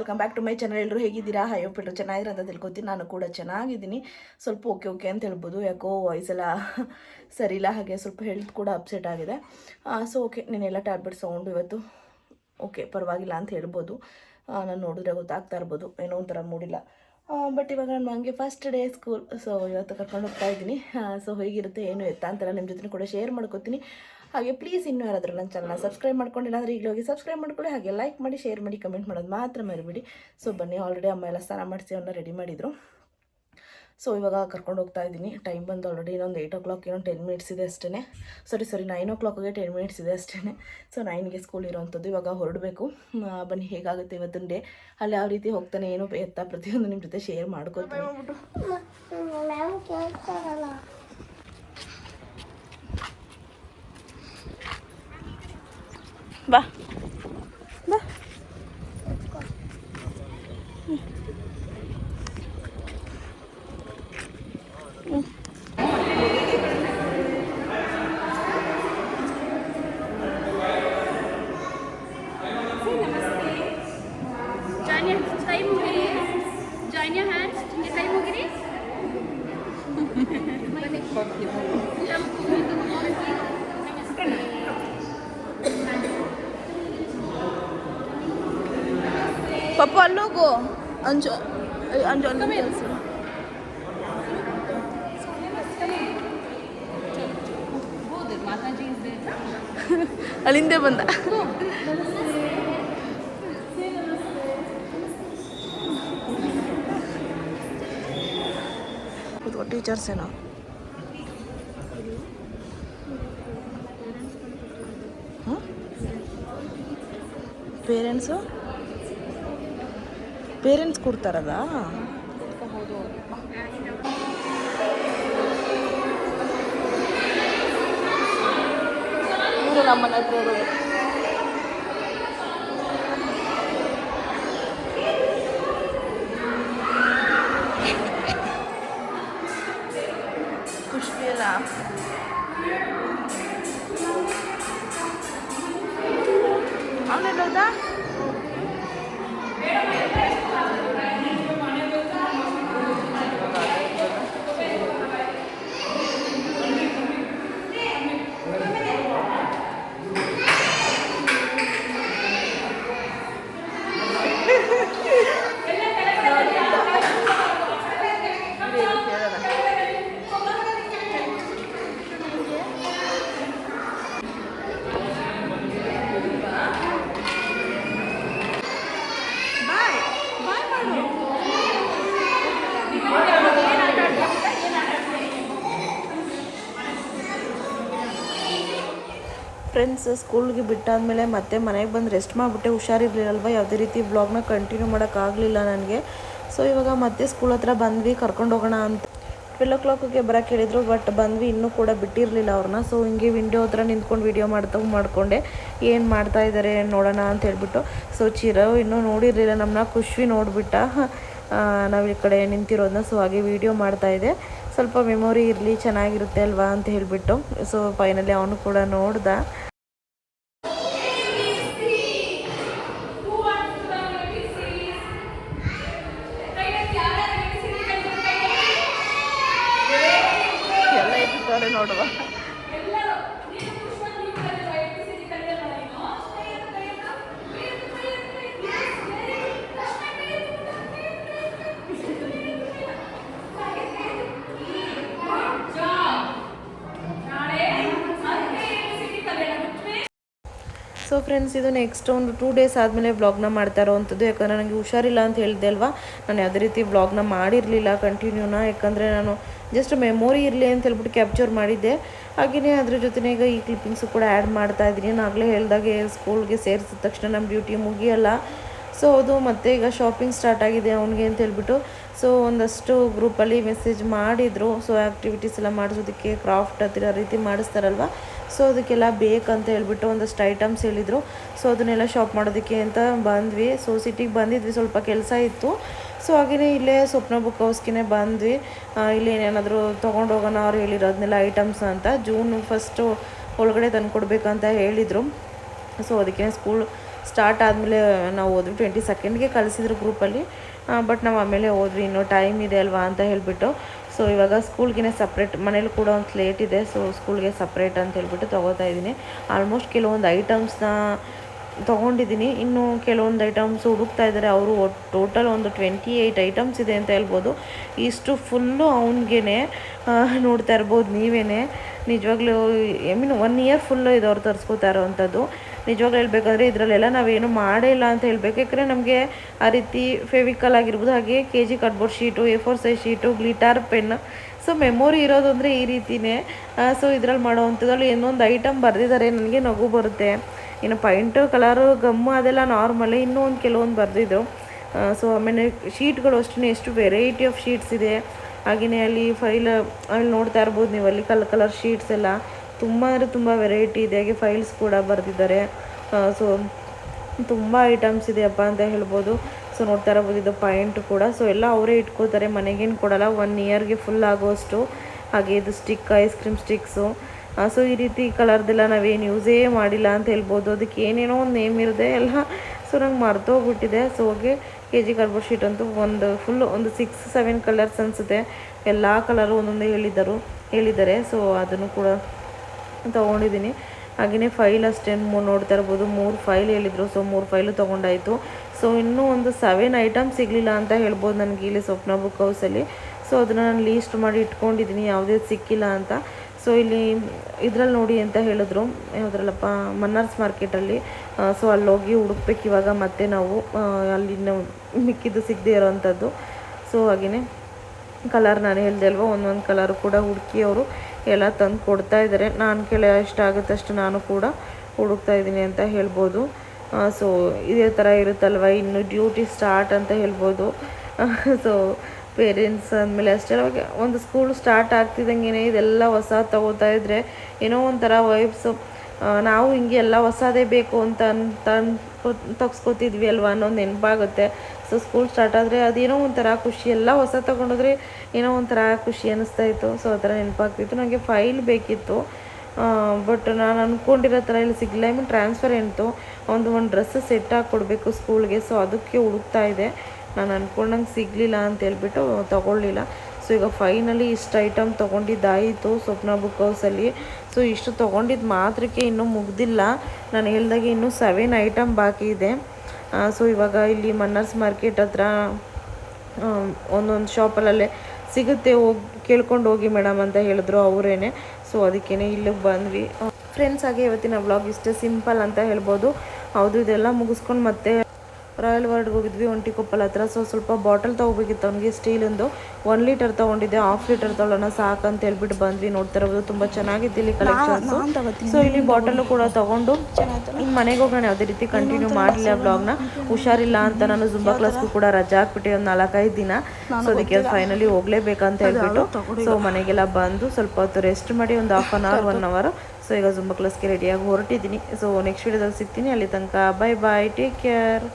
Welcome back to my channel. ಎಲ್ಲರೂ ಹೇಗಿದ್ದೀರಾ? Hope ಚೆನ್ನಾಗಿರ ಅಂತ ತಿಳ್ಕೊತೀನಿ. ನಾನು ಕೂಡ ಚೆನ್ನಾಗಿದ್ದೀನಿ. ಸ್ವಲ್ಪ ಓಕೆ ಅಂತ ಹೇಳ್ಬೋದು. ಯಾಕೋ ವಾಯ್ಸ್ ಎಲ್ಲ ಸರಿ ಇಲ್ಲ, ಹಾಗೆ ಸ್ವಲ್ಪ ಹೆಲ್ತ್ ಕೂಡ ಅಪ್ಸೆಟ್ ಆಗಿದೆ. ಸೊ ಓಕೆ, ನೀನೆಲ್ಲ ಟ್ಯಾಬ್ಲೆಟ್ಸ್ ತೊಗೊಂಡು ಇವತ್ತು ಓಕೆ ಪರವಾಗಿಲ್ಲ ಅಂತ ಹೇಳ್ಬೋದು. ನಾನು ನೋಡಿದ್ರೆ ಗೊತ್ತಾಗ್ತಾ ಇರ್ಬೋದು, ಏನೋ ಒಂಥರ ಮೂಡಿಲ್ಲ. ಬಟ್ ಇವಾಗ ನಾನು ನನಗೆ ಫಸ್ಟ್ ಡೇ ಸ್ಕೂಲ್, ಸೊ ಇವತ್ತು ಕರ್ಕೊಂಡು ಹೋಗ್ತಾ ಇದ್ದೀನಿ. ಸೊ ಹೇಗಿರುತ್ತೆ ಏನು ಎತ್ತ ಅಂತೆಲ್ಲ ನಿಮ್ಮ ಜೊತೆ ಕೂಡ ಶೇರ್ ಮಾಡ್ಕೊತೀನಿ. ಹಾಗೆ ಪ್ಲೀಸ್ ಇನ್ನೂ ಯಾರಾದರೂ ನನ್ನ ಚಾನಲ್ನ ಸಬ್ಸ್ಕ್ರೈಬ್ ಮಾಡ್ಕೊಂಡಿಲ್ಲ ಅಂದರೆ ಈಗಲೂ ಹೋಗಿ ಸಬ್ಸ್ಕ್ರೈಬ್ ಮಾಡ್ಕೊಳ್ಳಿ. ಹಾಗೆ ಲೈಕ್ ಮಾಡಿ, ಶೇರ್ ಮಾಡಿ, ಕಮೆಂಟ್ ಮಾಡೋದು ಮಾತ್ರ ಮರಿಬೇಡಿ. ಸೊ ಬನ್ನಿ, ಆಲ್ರೆಡಿ ಅಮ್ಮ ಎಲ್ಲ ಸ್ನಾನ ಮಾಡಿಸಿ ಅವನ್ನ ರೆಡಿ ಮಾಡಿದರು. ಸೊ ಇವಾಗ ಕರ್ಕೊಂಡು ಹೋಗ್ತಾ ಇದ್ದೀನಿ. ಟೈಮ್ ಬಂದು ಆಲ್ರೆಡಿ ಇನ್ನೊಂದು 8 o'clock, ಇನ್ನೊಂದು 10 minutes ಇದೆ ಅಷ್ಟೇ. ಸಾರಿ 9 o'clockಗೆ 10 minutes ಇದೆ ಅಷ್ಟೇ. ಸೊ 9ಗೆ ಸ್ಕೂಲ್ ಇರೋವಂಥದ್ದು. ಇವಾಗ ಹೊರಡಬೇಕು. ಬನ್ನಿ, ಹೇಗಾಗುತ್ತೆ ಇವತ್ತಿನ ಡೇ, ಅಲ್ಲಿ ಯಾವ ರೀತಿ ಹೋಗ್ತಾನೆ, ಏನು ಎತ್ತ ಪ್ರತಿಯೊಂದು ನಿಮ್ಮ ಜೊತೆ ಶೇರ್ ಮಾಡ್ಕೊತೀನಿ. ಬಾ ಬಾ. Papa, logo. Anjo, come here. Mataji is there. Alinde banda. What teachers hai na? Parents ಕೊಡ್ತಾರಲ್ಲ. ನಮ್ಮನ ಹತ್ರ ಖುಷಿ ಅಲ್ಲ. ಅವನೆಲ್ಲೋದ? ಫ್ರೆಂಡ್ಸ್, ಸ್ಕೂಲ್ಗೆ ಬಿಟ್ಟಾದಮೇಲೆ ಮತ್ತೆ ಮನೆಗೆ ಬಂದು ರೆಸ್ಟ್ ಮಾಡಿಬಿಟ್ಟೆ. ಹುಷಾರಿರಲಿಲ್ಲಲ್ವ, ಯಾವುದೇ ರೀತಿ ವ್ಲಾಗ್ನ ಕಂಟಿನ್ಯೂ ಮಾಡೋಕ್ಕಾಗಲಿಲ್ಲ ನನಗೆ. ಸೊ ಇವಾಗ ಮತ್ತೆ ಸ್ಕೂಲ್ ಹತ್ರ ಬಂದ್ವಿ, ಕರ್ಕೊಂಡು ಹೋಗೋಣ ಅಂತ 12 o'clockಗೆ ಬರೋಕ್ಕೆ ಹೇಳಿದರು. ಬಟ್ ಬಂದ್ವಿ, ಇನ್ನೂ ಕೂಡ ಬಿಟ್ಟಿರಲಿಲ್ಲ ಅವ್ರನ್ನ. ಸೊ ಹಿಂಗೆ ವಿಂಡೋ ಹತ್ರ ನಿಂತ್ಕೊಂಡು ವೀಡಿಯೋ ಮಾಡಿಕೊಂಡೆ, ಏನು ಮಾಡ್ತಾ ಇದ್ದಾರೆ ನೋಡೋಣ ಅಂತ ಹೇಳ್ಬಿಟ್ಟು. ಸೊ ಚಿರೋ ಇನ್ನೂ ನೋಡಿರಲಿಲ್ಲ ನಮ್ಮನ್ನ. ಖುಷಿ ನೋಡಿಬಿಟ್ಟ ನಾವು ಈ ಕಡೆ ನಿಂತಿರೋದನ್ನ. ಸೊ ಹಾಗೆ ವೀಡಿಯೋ ಮಾಡ್ತಾಯಿದ್ದೆ, ಸ್ವಲ್ಪ ಮೆಮೊರಿ ಇರಲಿ, ಚೆನ್ನಾಗಿರುತ್ತೆ ಅಲ್ವಾ ಅಂತ ಹೇಳಿಬಿಟ್ಟು. ಸೊ ಫೈನಲಿ ಅವನು ಕೂಡ ನೋಡ್ದ. ನೋಡುವ ಸೊ ಫ್ರೆಂಡ್ಸ್, ಇದು ನೆಕ್ಸ್ಟ್ ಒಂದು 2 days ಆದಮೇಲೆ ವ್ಲಾಗ್ನ ಮಾಡ್ತಾ ಇರೋವಂಥದ್ದು. ಯಾಕಂದರೆ ನನಗೆ ಹುಷಾರಿಲ್ಲ ಅಂತ ಹೇಳಿದೆ ಅಲ್ವಾ, ನಾನು ಯಾವುದೇ ರೀತಿ ವ್ಲಾಗ್ನ ಮಾಡಿರಲಿಲ್ಲ ಕಂಟಿನ್ಯೂನ. ಯಾಕಂದರೆ ನಾನು ಜಸ್ಟ್ ಮೆಮೊರಿ ಇರಲಿ ಅಂತ ಹೇಳ್ಬಿಟ್ಟು ಕ್ಯಾಪ್ಚರ್ ಮಾಡಿದ್ದೆ. ಹಾಗೆಯೇ ಅದ್ರ ಜೊತೆನೇ ಈಗ ಈ ಕ್ಲಿಪ್ಪಿಂಗ್ಸು ಕೂಡ ಆ್ಯಡ್ ಮಾಡ್ತಾಯಿದ್ದೀನಿ. ನಾನು ಆಗಲೇ ಹೇಳಿದಾಗೆ ಸ್ಕೂಲ್ಗೆ ಸೇರಿಸಿದ ತಕ್ಷಣ ನಮ್ಮ ಡ್ಯೂಟಿ ಮುಗಿಯಲ್ಲ. ಸೊ ಅದು ಮತ್ತೆ ಈಗ ಶಾಪಿಂಗ್ ಸ್ಟಾರ್ಟ್ ಆಗಿದೆ ಅವನಿಗೆ ಅಂತ ಹೇಳ್ಬಿಟ್ಟು. ಸೊ ಒಂದಷ್ಟು ಗ್ರೂಪಲ್ಲಿ ಮೆಸೇಜ್ ಮಾಡಿದರು. ಸೊ ಆ್ಯಕ್ಟಿವಿಟೀಸ್ ಎಲ್ಲ ಮಾಡಿಸೋದಕ್ಕೆ, ಕ್ರಾಫ್ಟ್ ಹತ್ತಿರ ರೀತಿ ಮಾಡಿಸ್ತಾರಲ್ವ, ಸೊ ಅದಕ್ಕೆಲ್ಲ ಬೇಕಂತ ಹೇಳ್ಬಿಟ್ಟು ಒಂದಷ್ಟು ಐಟಮ್ಸ್ ಹೇಳಿದರು. ಸೊ ಅದನ್ನೆಲ್ಲ ಶಾಪ್ ಮಾಡೋದಕ್ಕೆ ಅಂತ ಬಂದ್ವಿ. ಸೊ ಸಿಟಿಗೆ ಬಂದಿದ್ವಿ, ಸ್ವಲ್ಪ ಕೆಲಸ ಇತ್ತು. ಸೊ ಹಾಗೆಯೇ ಇಲ್ಲೇ ಸ್ವಪ್ನ ಬುಕ್ ಹೌಸ್ಗೆ ಬಂದ್ವಿ. ಇಲ್ಲಿ ಏನೇನಾದರೂ ತೊಗೊಂಡೋಗೋಣ ಅವ್ರು ಹೇಳಿರೋದನ್ನೆಲ್ಲ ಐಟಮ್ಸ್ ಅಂತ. June 1 ಒಳಗಡೆ ತಂದು ಕೊಡಬೇಕಂತ ಹೇಳಿದರು. ಸೊ ಅದಕ್ಕೆ ಸ್ಟಾರ್ಟ್ ಆದಮೇಲೆ ನಾವು ಹೋದ್ವಿ 22ಗೆ ಕಳಿಸಿದ್ರು ಗ್ರೂಪಲ್ಲಿ. ಬಟ್ ನಾವು ಆಮೇಲೆ ಹೋದ್ವಿ, ಇನ್ನೂ ಟೈಮ್ ಇದೆ ಅಲ್ವಾ ಅಂತ ಹೇಳಿಬಿಟ್ಟು. ಸೊ ಇವಾಗ ಸ್ಕೂಲ್ಗೆ ಸಪ್ರೇಟ್, ಮನೇಲಿ ಕೂಡ ಒಂದು ಸ್ಲೇಟ್ ಇದೆ, ಸೊ ಸ್ಕೂಲ್ಗೆ ಸಪ್ರೇಟ್ ಅಂತ ಹೇಳ್ಬಿಟ್ಟು ತೊಗೋತಾ ಇದ್ದೀನಿ. ಆಲ್ಮೋಸ್ಟ್ ಕೆಲವೊಂದು ಐಟಮ್ಸ್ನ ತೊಗೊಂಡಿದ್ದೀನಿ, ಇನ್ನು ಕೆಲವೊಂದು ಐಟಮ್ಸ್ ಹುಡುಕ್ತಾ ಇದ್ದಾರೆ ಅವರು. ಟೋಟಲ್ ಒಂದು 28 ಐಟಮ್ಸ್ ಇದೆ ಅಂತ ಹೇಳ್ಬೋದು. ಇಷ್ಟು ಫುಲ್ಲು ಅವನಿಗೇ ನೋಡ್ತಾ ಇರ್ಬೋದು ನೀವೇ. ನಿಜವಾಗ್ಲೂ ಐ 1 ಇಯರ್ ಫುಲ್ಲು ಇದು ಅವ್ರು ತರಿಸ್ಕೋತಾ ಇರೋವಂಥದ್ದು. ನಿಜವಾಗ್ಲೂ ಹೇಳ್ಬೇಕಂದ್ರೆ ಇದರಲ್ಲೆಲ್ಲ ನಾವೇನು ಮಾಡೇ ಇಲ್ಲ ಅಂತ ಹೇಳಬೇಕು. ಯಾಕಂದರೆ ನಮಗೆ ಆ ರೀತಿ ಫೆವಿಕಲ್ ಆಗಿರ್ಬೋದು, ಹಾಗೆ KG cardboard sheet, A4 size sheet, glitter pen, so memory ಇರೋದು ಅಂದರೆ ಈ ರೀತಿಯೇ. ಸೊ ಇದ್ರಲ್ಲಿ ಮಾಡೋವಂಥದ್ರಲ್ಲಿ ಇನ್ನೊಂದು ಐಟಮ್ ಬರೆದಿದ್ದಾರೆ, ನನಗೆ ನಗು ಬರುತ್ತೆ. ಇನ್ನು ಪೈಂಟು, ಕಲರು, ಗಮ್ಮು ಅದೆಲ್ಲ ನಾರ್ಮಲಿ, ಇನ್ನೂ ಒಂದು ಕೆಲವೊಂದು ಬರೆದಿದ್ದು. ಸೊ ಆಮೇಲೆ ಶೀಟ್ಗಳು ಅಷ್ಟೇ, ಎಷ್ಟು ವೆರೈಟಿ ಆಫ್ ಶೀಟ್ಸ್ ಇದೆ. ಹಾಗೆಯೇ ಅಲ್ಲಿ ಅಲ್ಲಿ ನೋಡ್ತಾ ಇರ್ಬೋದು ನೀವು, ಅಲ್ಲಿ ಕಲರ್ ಶೀಟ್ಸ್ ಎಲ್ಲ ತುಂಬ ಅಂದರೆ ತುಂಬ ವೆರೈಟಿ ಇದೆ. ಹಾಗೆ ಫೈಲ್ಸ್ ಕೂಡ ಬರೆದಿದ್ದಾರೆ. ಸೊ ತುಂಬ ಐಟಮ್ಸ್ ಇದೆಯಪ್ಪ ಅಂತ ಹೇಳ್ಬೋದು. ಸೊ ನೋಡ್ತಾ ಇರ್ಬೋದು, ಇದು ಪಾಯಿಂಟ್ ಕೂಡ. ಸೊ ಎಲ್ಲ ಅವರೇ ಇಟ್ಕೋತಾರೆ, ಮನೆಗೇನು ಕೊಡಲ್ಲ, 1 ಇಯರ್ಗೆ ಫುಲ್ ಆಗೋಷ್ಟು. ಹಾಗೆ ಇದು stick, ice cream sticks. So ಈ ರೀತಿ ಕಲರ್ದೆಲ್ಲ ನಾವೇನು ಯೂಸೇ ಮಾಡಿಲ್ಲ ಅಂತ ಹೇಳ್ಬೋದು. ಅದಕ್ಕೆ ಏನೇನೋ ಒಂದು ನೇಮ್ ಇರುತ್ತೆ ಎಲ್ಲ. ಸೊ ನಂಗೆ ಮರ್ತೋಗ್ಬಿಟ್ಟಿದೆ. ಸೊ ಹೋಗಿ KG ಕಾರ್ಡ್ಬೋರ್ಡ್ ಶೀಟ್ ಅಂತೂ ಒಂದು 6-7 ಕಲರ್ಸ್ ಅನಿಸುತ್ತೆ. ಎಲ್ಲ ಕಲರು ಒಂದೊಂದೇ ಹೇಳಿದ್ದಾರೆ. ಸೊ ಅದನ್ನು ಕೂಡ ತೊಗೊಂಡಿದ್ದೀನಿ. ಹಾಗೆಯೇ ಫೈಲ್ ಅಷ್ಟೇ ನೋಡ್ತಾ ಇರ್ಬೋದು, 3 ಫೈಲ್ ಹೇಳಿದರು. So 3 file ತೊಗೊಂಡಾಯಿತು. ಸೊ ಇನ್ನೂ ಒಂದು 7 ಐಟಮ್ ಸಿಗಲಿಲ್ಲ ಅಂತ ಹೇಳ್ಬೋದು ನನಗೆ ಇಲ್ಲಿ ಸ್ವಪ್ನ ಬುಕ್ ಹೌಸಲ್ಲಿ. ಸೊ ಅದನ್ನು ನಾನು ಲೀಸ್ಟ್ ಮಾಡಿ ಇಟ್ಕೊಂಡಿದ್ದೀನಿ, ಯಾವುದೇ ಸಿಕ್ಕಿಲ್ಲ ಅಂತ. ಸೊ ಇಲ್ಲಿ ಇದರಲ್ಲಿ ನೋಡಿ ಅಂತ ಹೇಳಿದ್ರು, ಯಾವುದ್ರಲ್ಲಪ್ಪ, ಮನ್ನಾರ್ಸ್ ಮಾರ್ಕೆಟಲ್ಲಿ. ಸೊ ಅಲ್ಲಿ ಹೋಗಿ ಹುಡುಕ್ಬೇಕು ಇವಾಗ ಮತ್ತೆ ನಾವು, ಅಲ್ಲಿ ಮಿಕ್ಕಿದ್ದು ಸಿಗದೆ ಇರೋವಂಥದ್ದು. ಸೊ ಹಾಗೆಯೇ ಕಲರ್ ನಾನು ಹೇಳಿದೆ ಅಲ್ವ, ಒಂದೊಂದು ಕಲರ್ ಕೂಡ ಹುಡುಕಿ ಅವರು ಎಲ್ಲ ತಂದು ಕೊಡ್ತಾ ಇದ್ದಾರೆ. ನಾನು ಎಷ್ಟಾಗುತ್ತೆ ಅಷ್ಟು ನಾನು ಕೂಡ ಹುಡುಕ್ತಾ ಇದ್ದೀನಿ ಅಂತ ಹೇಳ್ಬೋದು. ಸೊ ಇದೇ ಥರ ಇರುತ್ತಲ್ವ, ಇನ್ನು ಡ್ಯೂಟಿ ಸ್ಟಾರ್ಟ್ ಅಂತ ಹೇಳ್ಬೋದು. ಸೊ ಪೇರೆಂಟ್ಸ್ ಅಂದಮೇಲೆ ಅಷ್ಟೇ, ಅವಾಗ ಒಂದು ಸ್ಕೂಲ್ ಸ್ಟಾರ್ಟ್ ಆಗ್ತಿದ್ದಂಗೆ ಇದೆಲ್ಲ ಹೊಸ ತಗೋತಾ ಇದ್ದರೆ ಏನೋ ಒಂಥರ ವೈಬ್ಸು. ನಾವು ಹಿಂಗೆ ಎಲ್ಲ ಹೊಸದೇ ಬೇಕು ಅಂತ ತಗ್ಸ್ಕೊತಿದ್ವಿ ಅಲ್ವಾ ಅನ್ನೋದು ನೆನಪಾಗುತ್ತೆ. ಸೊ ಸ್ಕೂಲ್ ಸ್ಟಾರ್ಟ್ ಆದರೆ ಅದೇನೋ ಒಂಥರ ಖುಷಿ, ಎಲ್ಲ ಹೊಸ ತೊಗೊಂಡೋದ್ರೆ ಏನೋ ಒಂಥರ ಖುಷಿ ಅನ್ನಿಸ್ತಾಯಿತ್ತು. ಸೊ ಆ ಥರ ನೆನಪಾಗ್ತಿತ್ತು. ನನಗೆ ಫೈಲ್ ಬೇಕಿತ್ತು, ಬಟ್ ನಾನು ಅಂದ್ಕೊಂಡಿರೋ ಥರ ಇಲ್ಲಿ ಸಿಗಲಿಲ್ಲ. ಟ್ರಾನ್ಸ್ಫರ್ ಎಂತು ಒಂದು ಡ್ರೆಸ್ ಸೆಟ್ ಹಾಕಿ ಕೊಡಬೇಕು ಸ್ಕೂಲ್ಗೆ. ಸೊ ಅದಕ್ಕೆ ಹುಡುಕ್ತಾ ಇದೆ. ನಾನು ಅಂದ್ಕೊಂಡಂಗೆ ಸಿಗಲಿಲ್ಲ ಅಂತ ಹೇಳ್ಬಿಟ್ಟು ತೊಗೊಳ್ಳಿಲ್ಲ. ಸೊ ಈಗ ಫೈನಲಿ ಇಷ್ಟು ಐಟಮ್ ತೊಗೊಂಡಿದ್ದಾಯಿತು ಸ್ವಪ್ನ ಬುಕ್ ಹೌಸಲ್ಲಿ. ಸೊ ಇಷ್ಟು ತೊಗೊಂಡಿದ್ದು ಮಾತ್ರಕ್ಕೆ ಇನ್ನೂ ಮುಗ್ದಿಲ್ಲ. ನಾನು ಹೇಳ್ದಾಗೆ ಇನ್ನೂ 7 ಐಟಮ್ ಬಾಕಿ ಇದೆ. ಸೊ ಇವಾಗ ಇಲ್ಲಿ ಮನ್ನಾರ್ಸ್ ಮಾರ್ಕೆಟ್ ಹತ್ರ ಒಂದೊಂದು ಶಾಪಲ್ಲೇ ಸಿಗುತ್ತೆ, ಕೇಳ್ಕೊಂಡು ಹೋಗಿ ಮೇಡಮ್ ಅಂತ ಹೇಳಿದ್ರು ಅವರೇನೆ. ಸೊ ಅದಕ್ಕೇ ಇಲ್ಲಿಗೆ ಬಂದ್ವಿ ಫ್ರೆಂಡ್ಸ್. ಹಾಗೆ ಇವತ್ತಿನ ವ್ಲಾಗ್ ಇಷ್ಟೇ ಸಿಂಪಲ್ ಅಂತ ಹೇಳ್ಬೋದು. ಹೌದು, ಇದೆಲ್ಲ ಮುಗಿಸ್ಕೊಂಡು ಮತ್ತೆ ರಾಯಲ್ ವಾರ್ಡ್ಗೆ ಹೋಗಿದ್ವಿ, ಒಂಟಿಕೊಪ್ಪಲ್ ಹತ್ರ. ಸೊ ಸ್ವಲ್ಪ ಬಾಟಲ್ ತೊಗೋಬೇಕಿತ್ತು ಅವನಿಗೆ, ಸ್ಟೀಲಿಂದು 1 ಲೀಟರ್ ತೊಗೊಂಡಿದ್ದೆ, 1/2 ಲೀಟರ್ ತೊಗೊಳ್ಳೋಣ ಸಾಕಂತ ಹೇಳ್ಬಿಟ್ಟು ಬಂದ್ವಿ. ನೋಡ್ತಾ ಇರ್ಬೋದು ತುಂಬ ಚೆನ್ನಾಗಿತ್ತು ಇಲ್ಲಿ ಕಲೆಕ್ಷನ್ಸು. ಸೊ ಇಲ್ಲಿ ಬಾಟಲು ಕೂಡ ತೊಗೊಂಡು ಇನ್ನು ಮನೆಗೆ ಹೋಗೋಣ. ಯಾವುದೇ ರೀತಿ ಕಂಟಿನ್ಯೂ ಮಾಡಲಿಲ್ಲ ವ್ಲಾಗ್ನ, ಹುಷಾರಿಲ್ಲ ಅಂತ ನಾನು ಜುಂಬಾ ಕ್ಲಾಸ್ಗೂ ಕೂಡ ರಜಾ ಹಾಕ್ಬಿಟ್ಟು ಒಂದು 4-5 ದಿನ. ಸೊ ಅದಕ್ಕೆ ಫೈನಲಿ ಹೋಗಲೇಬೇಕಂತ ಹೇಳ್ಬಿಟ್ಟು ಸೊ ಮನೆಗೆಲ್ಲ ಬಂದು ಸ್ವಲ್ಪ ಹೊತ್ತು ರೆಸ್ಟ್ ಮಾಡಿ ಒಂದು 1/2 ಅವರ್ 1 ಅವರ್. ಸೊ ಈಗ ಜುಂಬಾ ಕ್ಲಾಸ್ಗೆ ರೆಡಿಯಾಗಿ ಹೊರಟಿದ್ದೀನಿ. ಸೊ ನೆಕ್ಸ್ಟ್ ವೀಡಿಯೋದಲ್ಲಿ ಸಿಗ್ತೀನಿ. ಅಲ್ಲಿ ತನಕ ಬಾಯ್ ಬಾಯ್, ಟೇಕ್ ಕೇರ್.